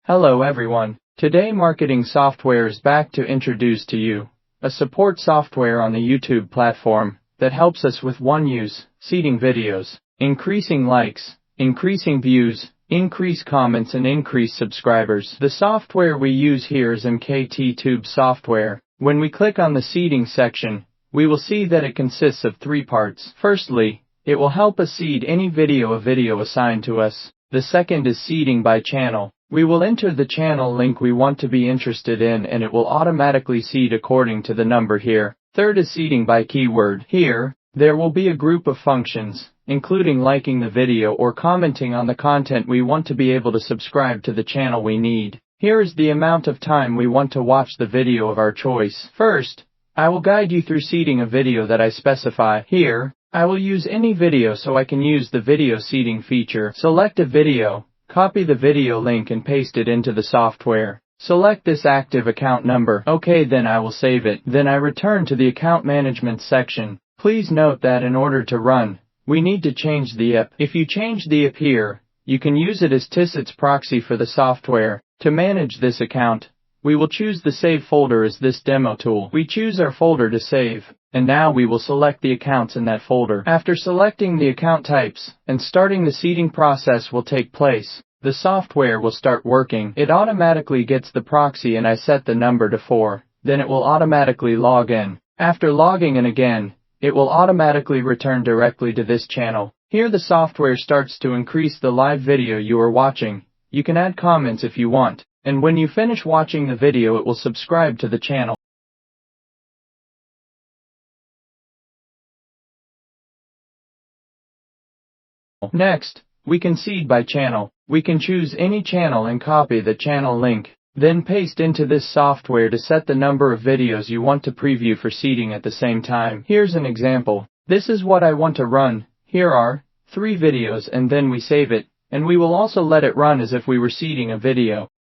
Hello everyone. Today marketing software is back to introduce to you a support software on the YouTube platform that helps us with one use, seeding videos, increasing likes, increasing views, increase comments and increase subscribers. The software we use here is MKT Tube software. When we click on the seeding section, we will see that it consists of 3 parts. Firstly, it will help us seed any video assigned to us. The second is seeding by channel. We will enter the channel link we want to be interested in and it will automatically seed according to the number here. Third is seeding by keyword. Here, there will be a group of functions, including liking the video or commenting on the content we want to be able to subscribe to the channel we need. Here is the amount of time we want to watch the video of our choice. First, I will guide you through seeding a video that I specify. Here, I will use any video so I can use the video seeding feature. Select a video, copy the video link and paste it into the software. Select this active account number. Okay, then I will save it. Then I return to the account management section. Please note that in order to run, we need to change the IP. If you change the IP here, you can use it as its proxy for the software. To manage this account, we will choose the save folder as this demo tool. We choose our folder to save, and now we will select the accounts in that folder. After selecting the account types and starting the seeding process will take place, the software will start working. It automatically gets the proxy and I set the number to 4. Then it will automatically log in. After logging in again, it will automatically return directly to this channel. Here the software starts to increase the live video you are watching. You can add comments if you want, and when you finish watching the video it will subscribe to the channel. Next, we can seed by channel. We can choose any channel and copy the channel link, then paste into this software to set the number of videos you want to preview for seeding at the same time. Here's an example. This is what I want to run. Here are 3 videos and then we save it, and we will also let it run as if we were seeding a video.